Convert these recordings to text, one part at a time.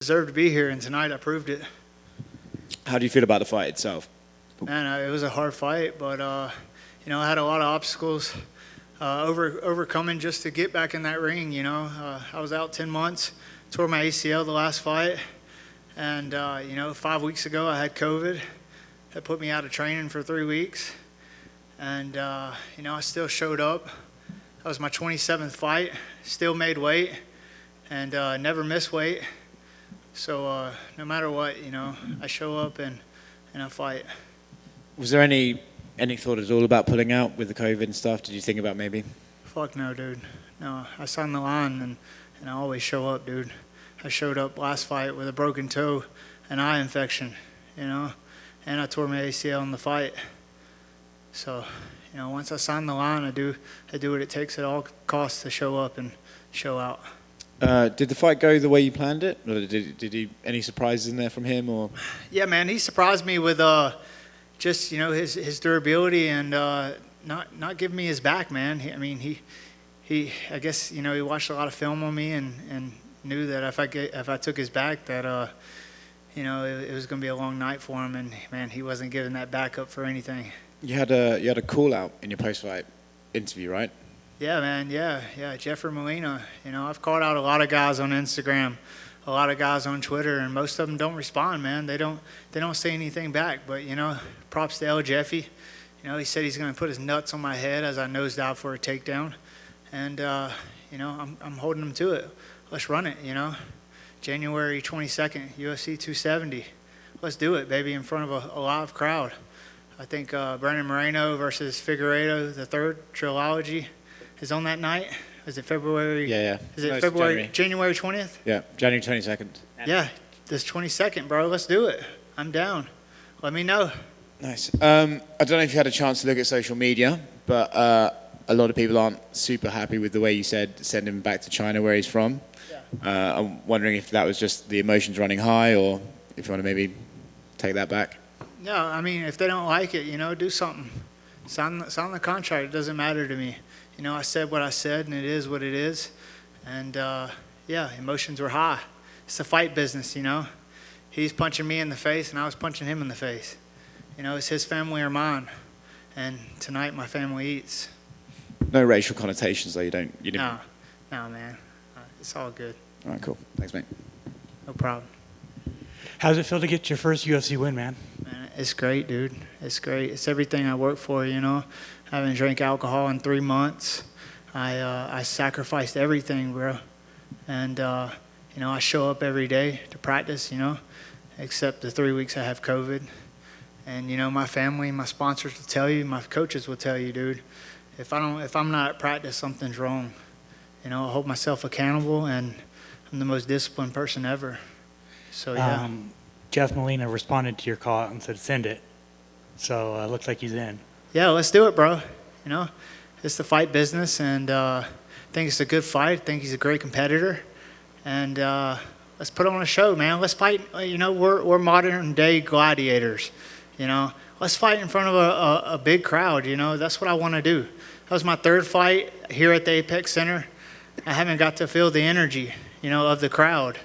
Deserved to be here, and tonight I proved it. How do you feel about the fight itself? Man, it was a hard fight, but I had a lot of obstacles overcoming just to get back in that ring. I was out 10 months, tore my ACL the last fight, and 5 weeks ago I had COVID. That put me out of training for 3 weeks, and I still showed up. That was my 27th fight. Still made weight, and never missed weight. So no matter what, I show up and I fight. Was there any thought at all about pulling out with the COVID and stuff? Did you think about maybe? Fuck no, dude. No, I signed the line and I always show up, dude. I showed up last fight with a broken toe, an eye infection, and I tore my ACL in the fight. So, once I sign the line, I do what it takes at all costs to show up and show out. Did the fight go the way you planned it? Or did he any surprises in there from him? Or Yeah, man, he surprised me with just his durability and not giving me his back, man. He I guess he watched a lot of film on me and knew that if I took his back that it was going to be a long night for him, and man, he wasn't giving that back up for anything. you had a call out in your post-fight interview, right? Yeah, man. Yeah. Jeff Molina. I've called out a lot of guys on Instagram, a lot of guys on Twitter, and most of them don't respond, man. They don't say anything back. But props to El Jeffy. He said he's going to put his nuts on my head as I nosedived for a takedown, and I'm holding him to it. Let's run it. January 22nd, UFC 270. Let's do it, baby, in front of a live crowd. I think Brandon Moreno versus Figueiredo, the third trilogy, is on that night. Is it February? Yeah. Is it February? January 20th? Yeah, January 22nd. Yeah, this 22nd, bro. Let's do it. I'm down. Let me know. Nice. I don't know if you had a chance to look at social media, but a lot of people aren't super happy with the way you said send him back to China where he's from. Yeah. I'm wondering if that was just the emotions running high, or if you want to maybe take that back. No, if they don't like it, do something. Sign the contract. It doesn't matter to me. I said what I said, and it is what it is. And, emotions were high. It's a fight business, He's punching me in the face, and I was punching him in the face. It's his family or mine. And tonight my family eats. No racial connotations, though. You didn't. No, man. It's all good. All right, cool. Thanks, mate. No problem. How does it feel to get your first UFC win, man? Man, it's great, dude. It's great. It's everything I work for, I haven't drank alcohol in 3 months. I sacrificed everything, bro. And, I show up every day to practice, except the 3 weeks I have COVID. And, my family, my sponsors will tell you, my coaches will tell you, dude, if I'm not at practice, something's wrong. I hold myself accountable, and I'm the most disciplined person ever. So, yeah. Jeff Molina responded to your call and said send it. So it looks like he's in. Yeah, let's do it, bro. It's the fight business, and I think it's a good fight. I think he's a great competitor. And let's put on a show, man. Let's fight. We're modern-day gladiators, Let's fight in front of a big crowd, That's what I want to do. That was my third fight here at the Apex Center. I haven't got to feel the energy, of the crowd.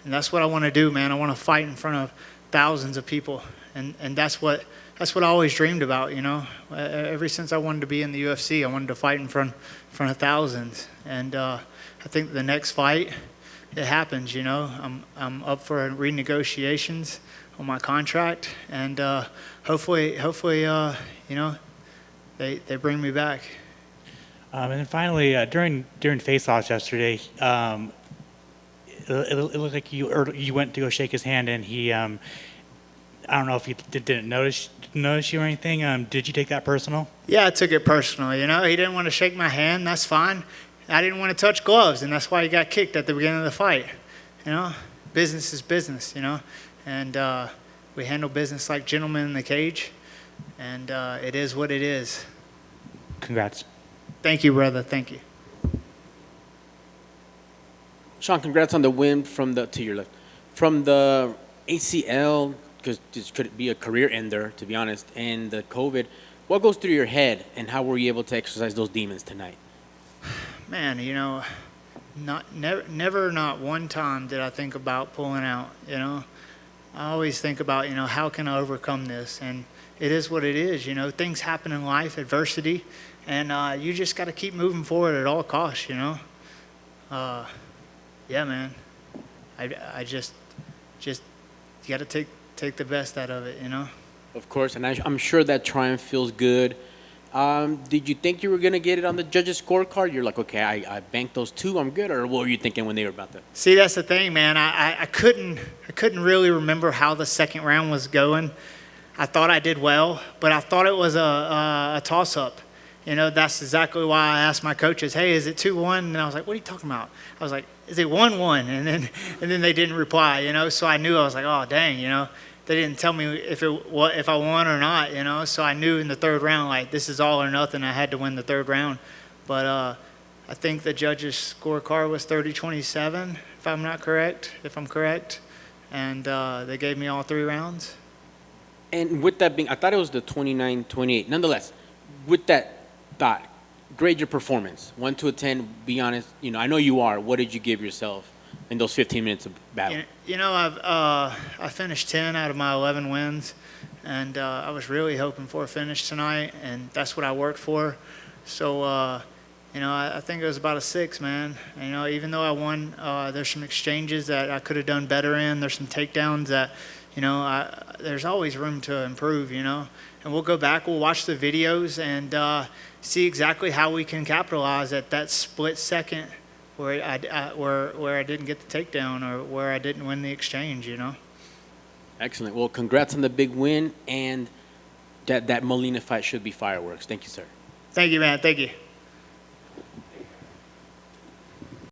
And that's what I want to do, man. I want to fight in front of thousands of people. And that's what I always dreamed about, Ever since I wanted to be in the UFC, I wanted to fight in front of thousands. And I think the next fight, it happens, I'm up for renegotiations on my contract, and hopefully, they bring me back. And then finally, during face-offs yesterday, it looked like you went to go shake his hand, and he, I don't know if he didn't notice you or anything. Did you take that personal? Yeah, I took it personal. He didn't want to shake my hand. That's fine. I didn't want to touch gloves, and that's why he got kicked at the beginning of the fight. Business is business. And we handle business like gentlemen in the cage, and it is what it is. Congrats. Thank you, brother. Thank you. Sean, congrats on the win from the ACL, because this could be a career ender, to be honest, and the COVID. What goes through your head, and how were you able to exercise those demons tonight? Man, never not one time did I think about pulling out, you know. I always think about, you know, how can I overcome this? And it is what it is, you know. Things happen in life, adversity, and you just got to keep moving forward at all costs, you know. Yeah, man. I just you got to take the best out of it, you know. Of course, and I'm sure that triumph feels good. Did you think you were gonna get it on the judges' scorecard? You're like, okay, I banked those two, I'm good, or what were you thinking when they were about to? See, that's the thing, man. I couldn't really remember how the second round was going. I thought I did well, but I thought it was a toss-up. You know, that's exactly why I asked my coaches, hey, is it 2-1? And I was like, what are you talking about? I was like, is it 1-1? And then they didn't reply, you know. So I knew, I was like, oh, dang, you know. They didn't tell me if I won or not, you know. So I knew in the third round, like, this is all or nothing. I had to win the third round. But I think the judges' scorecard was 30-27, if I'm correct. And they gave me all 3 rounds. And with that being, I thought it was the 29-28. Nonetheless, with that thought, grade your performance. 1 to 10, be honest. You know, I know you are. What did you give yourself in those 15 minutes of battle? You know, I finished 10 out of my 11 wins, and I was really hoping for a finish tonight, and that's what I worked for. So, you know, I think it was about a 6, man. You know, even though I won, there's some exchanges that I could have done better in. There's some takedowns that, you know, there's always room to improve, you know. And we'll go back, we'll watch the videos and see exactly how we can capitalize at that split second where I didn't get the takedown or where I didn't win the exchange, you know. Excellent. Well, congrats on the big win, and that Molina fight should be fireworks. Thank you, sir. Thank you, man. Thank you.